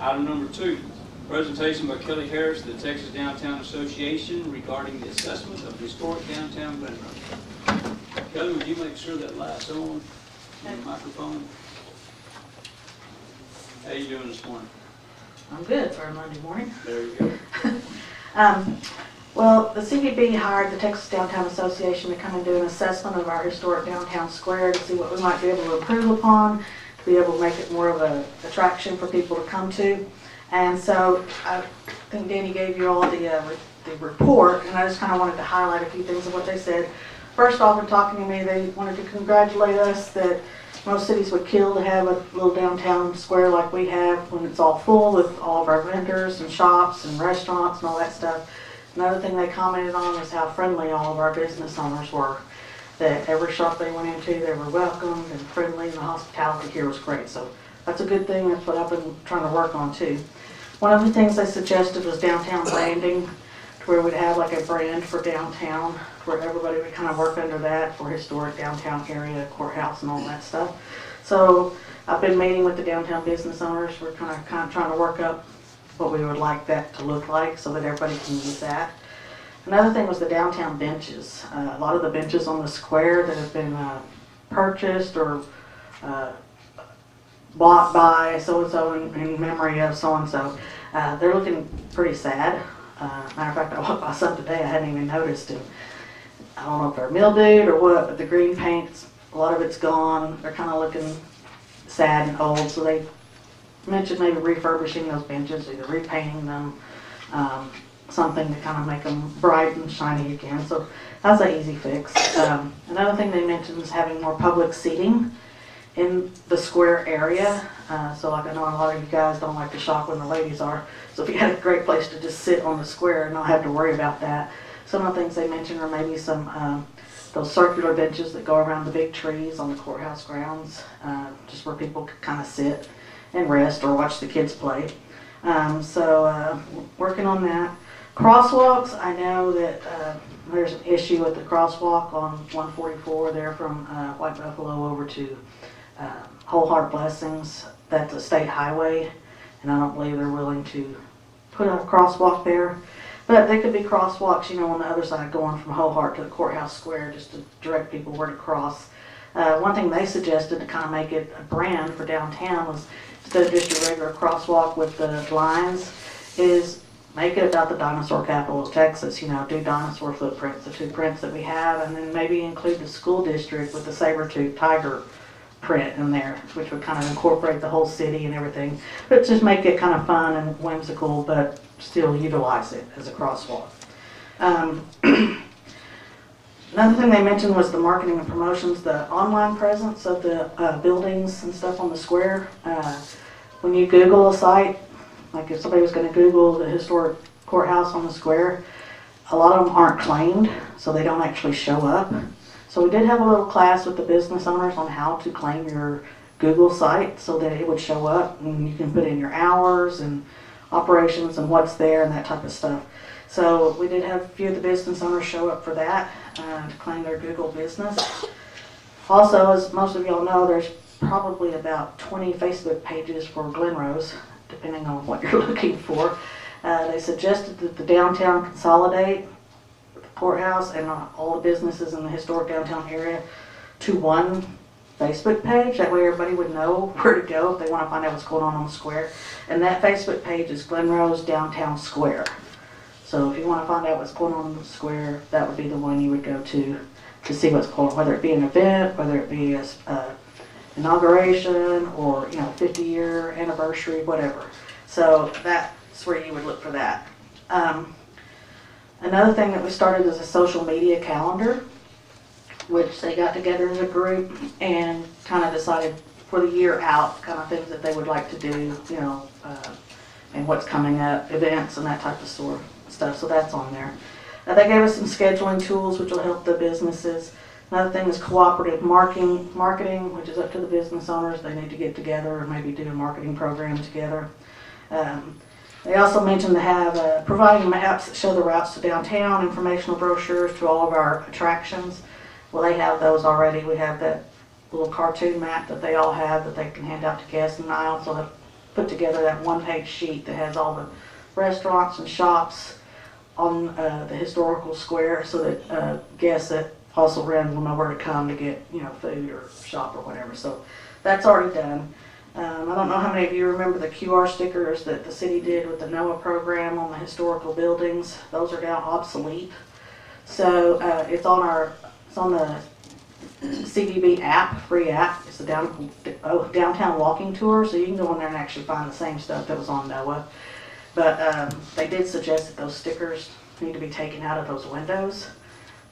Item number 2, presentation by Kelly Harris, the Texas Downtown Association regarding the assessment of historic downtown Glen Rose. Kelly, would you make sure that light's on the microphone? How you doing this morning? I'm good for a Monday morning. There you go. Well, the CDB hired the Texas Downtown Association to come and do an assessment of our historic downtown square to see what we might be able to improve upon, to be able to make it more of an attraction for people to come to. And so I think Danny gave you all the report, and I just kind of wanted to highlight a few things of what they said. First off, in talking to me, they wanted to congratulate us that most cities would kill to have a little downtown square like we have when it's all full with all of our vendors and shops and restaurants and all that stuff. Another thing they commented on was how friendly all of our business owners were. That every shop they went into, they were welcomed and friendly, and the hospitality here was great. So that's a good thing. That's what I've been trying to work on too. One of the things they suggested was downtown branding, to where we'd have like a brand for downtown, where everybody would kind of work under that for historic downtown area, courthouse and all that stuff. So I've been meeting with the downtown business owners. We're kind of trying to work up what we would like that to look like so that everybody can use that. Another thing was the downtown benches. A lot of the benches on the square that have been purchased or bought by so-and-so in memory of so-and-so, they're looking pretty sad. Matter of fact, I walked by some today I hadn't even noticed. And I don't know if they're mildewed or what, but the green paint, a lot of it's gone. They're kind of looking sad and old, so they mentioned maybe refurbishing those benches, either repainting them, something to kind of make them bright and shiny again. So that's an easy fix. Another thing they mentioned is having more public seating in the square area. So like I know a lot of you guys don't like to shop when the ladies are. So if you had a great place to just sit on the square and not have to worry about that. Some of the things they mentioned are maybe some those circular benches that go around the big trees on the courthouse grounds, just where people could kind of sit and rest or watch the kids play. Working on that. Crosswalks, I know that there's an issue with the crosswalk on 144 there from White Buffalo over to Whole Heart Blessings. That's a state highway, and I don't believe they're willing to put a crosswalk there. But they could be crosswalks, you know, on the other side going from Whole Heart to the courthouse square just to direct people where to cross. One thing they suggested to kind of make it a brand for downtown was, instead of just your regular crosswalk with the lines, is make it about the dinosaur capital of Texas. You know, do dinosaur footprints, the 2 prints that we have, and then maybe include the school district with the saber-tooth tiger print in there, which would kind of incorporate the whole city and everything. But just make it kind of fun and whimsical, but still utilize it as a crosswalk. Another thing they mentioned was the marketing and promotions, the online presence of the buildings and stuff on the square. When you Google a site, like if somebody was going to Google the historic courthouse on the square, a lot of them aren't claimed, so they don't actually show up. So we did have a little class with the business owners on how to claim your Google site so that it would show up, and you can put in your hours and operations and what's there and that type of stuff. So we did have a few of the business owners show up for that to claim their Google business. Also, as most of y'all know, there's probably about 20 Facebook pages for Glen Rose, depending on what you're looking for. They suggested that the downtown consolidate the courthouse and all the businesses in the historic downtown area to one Facebook page. That way everybody would know where to go if they want to find out what's going on the square. And that Facebook page is Glen Rose Downtown Square. So if you want to find out what's going on in the square, that would be the one you would go to see what's going on, whether it be an event, whether it be a inauguration, or 50-year anniversary, whatever. So that's where you would look for that. Another thing that we started is a social media calendar, which they got together as a group and kind of decided for the year out kind of things that they would like to do, and what's coming up, events and that type of stuff. So that's on there. They gave us some scheduling tools which will help the businesses. Another thing is cooperative marketing, which is up to the business owners. They need to get together and maybe do a marketing program together. They also mentioned to have providing maps that show the routes to downtown, informational brochures to all of our attractions. Well, they have those already. We have that little cartoon map that they all have that they can hand out to guests, and I also have put together that one-page sheet that has all the restaurants and shops on the historical square, so that guests at Fossil Run will know where to come to get, you know, food or shop or whatever. So that's already done. I don't know how many of you remember the QR stickers that the city did with the NOAA program on the historical buildings. Those are now obsolete. So it's on the CDB app, free app. It's a downtown walking tour, so you can go in there and actually find the same stuff that was on NOAA. But they did suggest that those stickers need to be taken out of those windows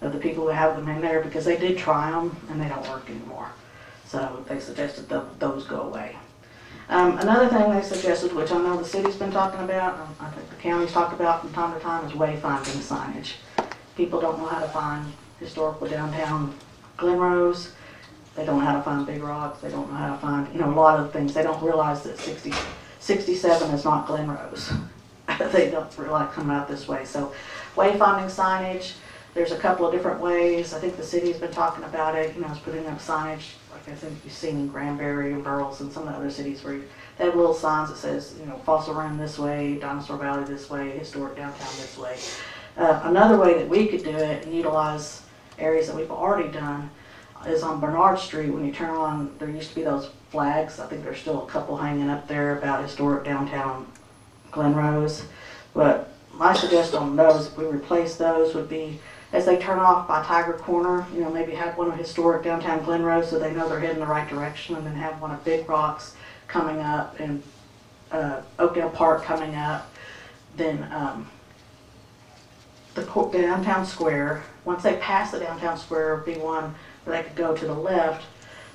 of the people who have them in there, because they did try them and they don't work anymore. So they suggested those go away. Another thing they suggested, which I know the city's been talking about, and I think the county's talked about from time to time, is wayfinding signage. People don't know how to find historical downtown Glen Rose. They don't know how to find Big Rocks. They don't know how to find, you know, a lot of things. They don't realize that 67 is not Glen Rose. They don't realize coming out this way. So wayfinding signage, there's a couple of different ways. I think the city's been talking about it. You know, it's putting up signage, like I think you've seen in Granbury and Burles and some of the other cities where they have little signs that says, you know, Fossil Run this way, Dinosaur Valley this way, historic downtown this way. Another way that we could do it and utilize areas that we've already done is on Bernard Street. When you turn on, there used to be those flags. I think there's still a couple hanging up there about historic downtown Glen Rose. But my suggestion on those, if we replace those, would be as they turn off by Tiger Corner, you know, maybe have one of historic downtown Glen Rose so they know they're heading the right direction, and then have one of Big Rocks coming up and Oakdale Park coming up. Then the downtown square, once they pass the downtown square, would be one where they could go to the left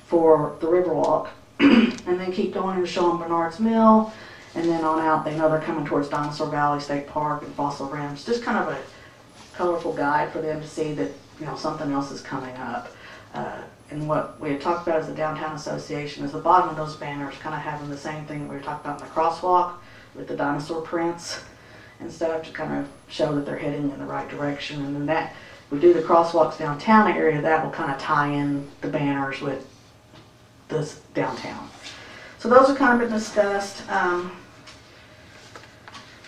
for the Riverwalk and then keep going and show them Bernard's Mill, and then on out they know they're coming towards Dinosaur Valley State Park and Fossil Run. It's just kind of a colorful guide for them to see that, you know, something else is coming up. And what we had talked about as the Downtown Association is the bottom of those banners kind of having the same thing that we were talking about in the crosswalk with the dinosaur prints and stuff, to kind of show that they're heading in the right direction. And then that, we do the crosswalks downtown area, that will kind of tie in the banners with this downtown. So those have kind of been discussed.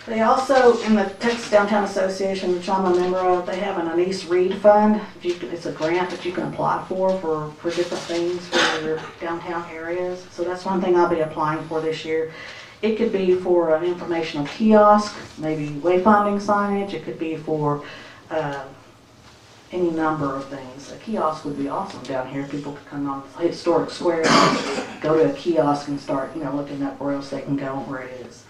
They also, in the Texas Downtown Association, which I'm a member of, they have an Anise Reed Fund. It's a grant that you can apply for different things for your downtown areas. So that's one thing I'll be applying for this year. It could be for an informational kiosk, maybe wayfinding signage. It could be for any number of things. A kiosk would be awesome down here. People could come on historic square and go to a kiosk and start, you know, looking up where else they can go and where it is.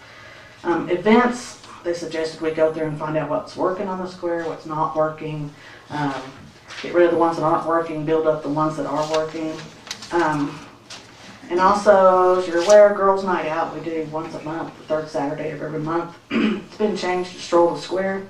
Events, they suggested we go through and find out what's working on the square, what's not working, get rid of the ones that aren't working, build up the ones that are working. And also, as you're aware, Girls Night Out, we do once a month, the third Saturday of every month. It's been changed to Stroll the Square,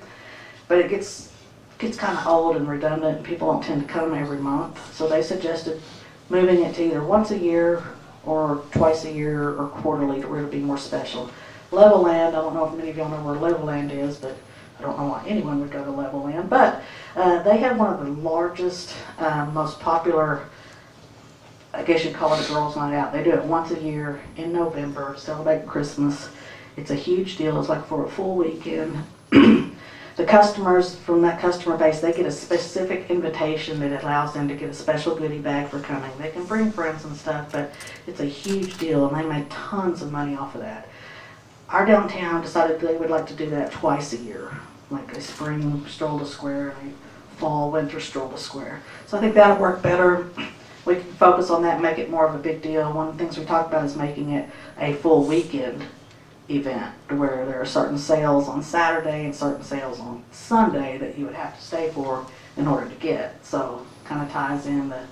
but it gets kind of old and redundant, and people don't tend to come every month. So they suggested moving it to either once a year or twice a year or quarterly, to where it'll be more special. Levelland, I don't know if many of y'all know where Levelland is, but I don't know why anyone would go to Levelland. But they have one of the largest, most popular, I guess you'd call it a girls' night out. They do it once a year in November, celebrate Christmas. It's a huge deal. It's like for a full weekend. The customers from that customer base, they get a specific invitation that allows them to get a special goodie bag for coming. They can bring friends and stuff, but it's a huge deal, and they make tons of money off of that. Our downtown decided they would like to do that twice a year, like a spring Stroll the Square and a fall, winter Stroll the Square. So I think that'll work better. We can focus on that and make it more of a big deal. One of the things we talked about is making it a full weekend event, where there are certain sales on Saturday and certain sales on Sunday that you would have to stay for in order to get. So kind of ties in the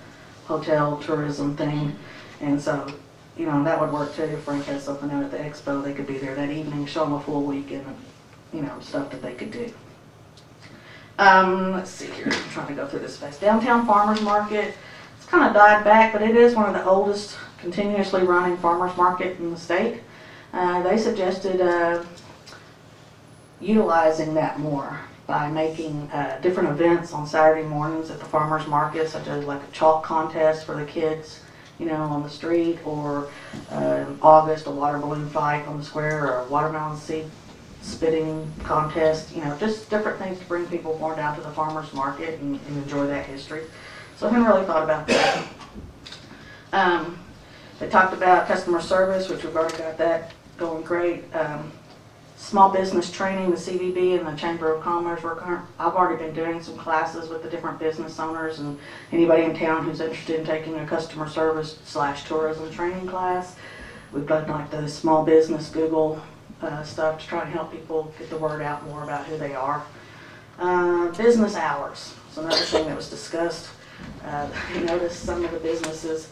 hotel tourism thing. And so, you know, that would work too. If Frank has something out at the expo, they could be there that evening, show them a full weekend of, you know, stuff that they could do. Let's see here, I'm trying to go through this fast. Downtown Farmers Market, it's kind of died back, but it is one of the oldest continuously running farmers market in the state. They suggested utilizing that more by making different events on Saturday mornings at the farmers market, such as like a chalk contest for the kids on the street, or in August, a water balloon fight on the square, or a watermelon seed spitting contest, just different things to bring people more down to the farmer's market and enjoy that history. So I haven't really thought about that. They talked about customer service, which we've already got that going great. Small business training, the CVB and the Chamber of Commerce. I've already been doing some classes with the different business owners and anybody in town who's interested in taking a customer service / tourism training class. We've done like the small business Google stuff to try and help people get the word out more about who they are. Business hours. So another thing that was discussed. You notice some of the businesses,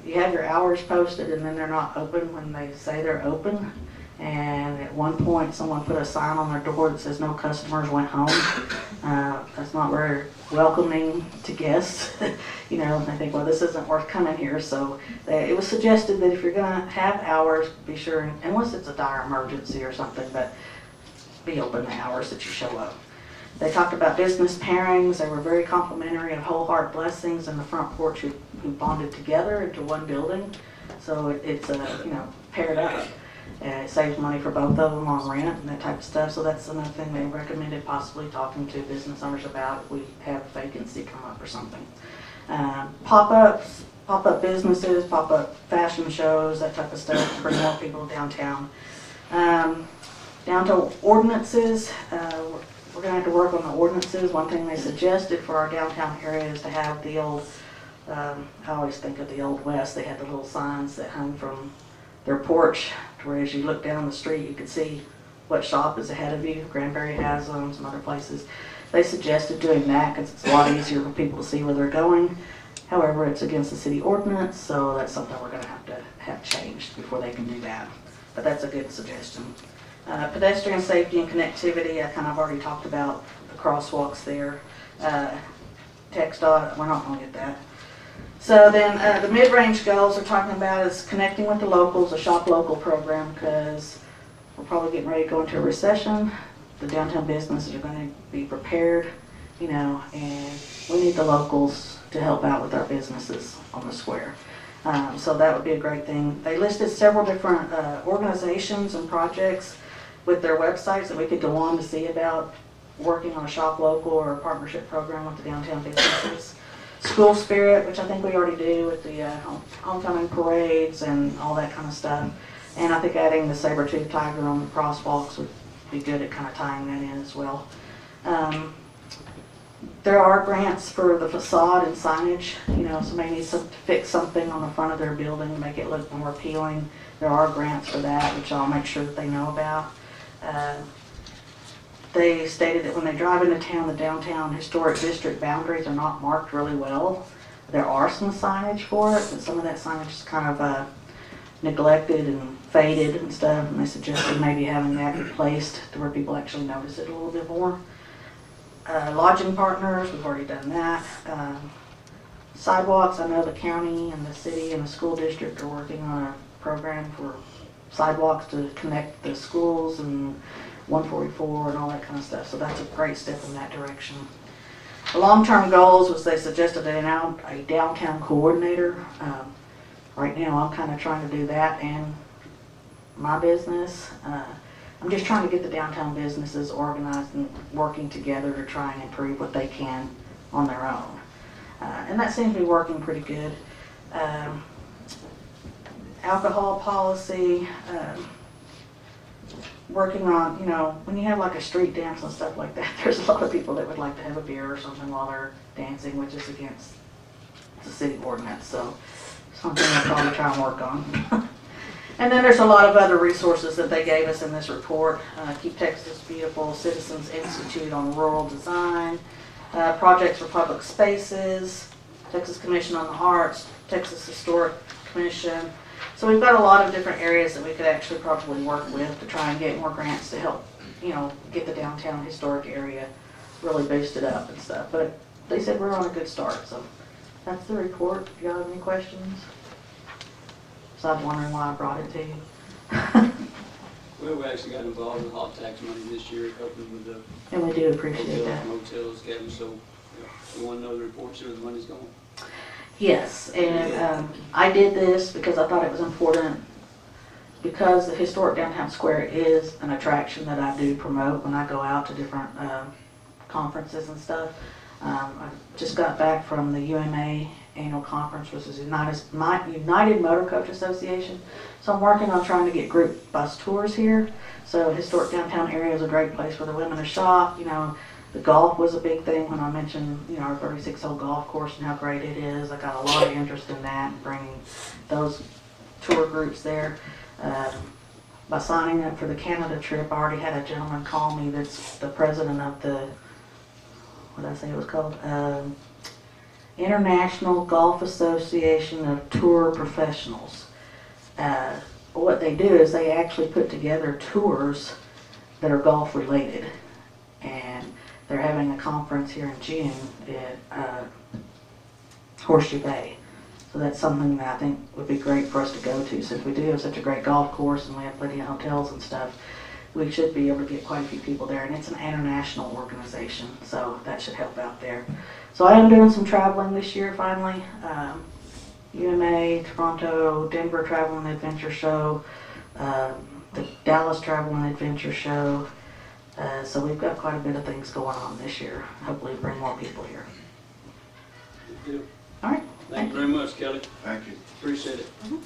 you have your hours posted and then they're not open when they say they're open. And at one point someone put a sign on their door that says no customers went home. That's not very welcoming to guests. I think, well, this isn't worth coming here. So it was suggested that if you're going to have hours, be sure, unless it's a dire emergency or something, but be open the hours that you show up. They talked about business pairings. They were very complimentary of Whole Heart Blessings and the Front Porch who bonded together into one building. So it's paired up. It saves money for both of them on rent and that type of stuff. So that's another thing they recommended possibly talking to business owners about if we have a vacancy come up or something. Pop-ups, pop-up businesses, pop-up fashion shows, that type of stuff to bring more people downtown. Down to ordinances. We're going to have to work on the ordinances. One thing they suggested for our downtown area is to have the old, I always think of the Old West, they had the little signs that hung from their porch to where as you look down the street you could see what shop is ahead of you. Granbury has them, some other places. They suggested doing that because it's a lot easier for people to see where they're going. However, it's against the city ordinance, so that's something we're going to have changed before they can do that. But that's a good suggestion. Pedestrian safety and connectivity, I kind of already talked about the crosswalks there. TxDOT, we're not going to get that. So then the mid-range goals they're talking about is connecting with the locals, a shop local program, because we're probably getting ready to go into a recession. The downtown businesses are going to be prepared, and we need the locals to help out with our businesses on the square. So that would be a great thing. They listed several different organizations and projects with their websites that we could go on to see about working on a shop local or a partnership program with the downtown businesses. School spirit, which I think we already do with the homecoming parades and all that kind of stuff. And I think adding the saber-tooth tiger on the crosswalks would be good at kind of tying that in as well. There are grants for the facade and signage. Somebody needs to fix something on the front of their building to make it look more appealing. There are grants for that, which I'll make sure that they know about. They stated that when they drive into town, the downtown historic district boundaries are not marked really well. There are some signage for it, but some of that signage is kind of neglected and faded and stuff, and they suggested maybe having that replaced to where people actually notice it a little bit more. Lodging partners, we've already done that. Sidewalks, I know the county and the city and the school district are working on a program for sidewalks to connect the schools and 144 and all that kind of stuff. So that's a great step in that direction. The long-term goals was they suggested a downtown coordinator. Right now I'm kind of trying to do that and my business. I'm just trying to get the downtown businesses organized and working together to try and improve what they can on their own. And that seems to be working pretty good. Alcohol policy, working on, when you have like a street dance and stuff like that, there's a lot of people that would like to have a beer or something while they're dancing, which is against the city ordinance. So something I'll probably try and work on. And then there's a lot of other resources that they gave us in this report. Keep Texas Beautiful, Citizens Institute on Rural Design, Projects for Public Spaces, Texas Commission on the Arts, Texas Historic Commission. So we've got a lot of different areas that we could actually probably work with to try and get more grants to help, get the downtown historic area really boosted up and stuff. But they said we're on a good start, so that's the report. Do you have any questions? So I'm wondering why I brought it to you. Well, we actually got involved with hot tax money this year, helping with the And we do appreciate that. motels, Kevin. So we want to know the reports where the money's going. Yes, and I did this because I thought it was important, because the historic downtown square is an attraction that I do promote when I go out to different conferences and stuff. I just got back from the UMA annual conference, which is United Motor Coach Association. So I'm working on trying to get group bus tours here. So historic downtown area is a great place for the women to shop. You know, the golf was a big thing when I mentioned, you know, our 36-hole golf course and how great it is. I got a lot of interest in that and bringing those tour groups there. By signing up for the Canada trip, I already had a gentleman call me that's the president of the, what did I say it was called? International Golf Association of Tour Professionals. What they do is they actually put together tours that are golf related, and they're having a conference here in June at Horseshoe Bay. So that's something that I think would be great for us to go to. Since we do have such a great golf course and we have plenty of hotels and stuff, we should be able to get quite a few people there. And it's an international organization, so that should help out there. So I am doing some traveling this year finally. UMA, Toronto, Denver Travel and Adventure Show, the Dallas Travel and Adventure Show. So we've got quite a bit of things going on this year. Hopefully bring more people here. Good deal. All right. Thank you very much, Kelly. Thank you. Appreciate it. Mm-hmm.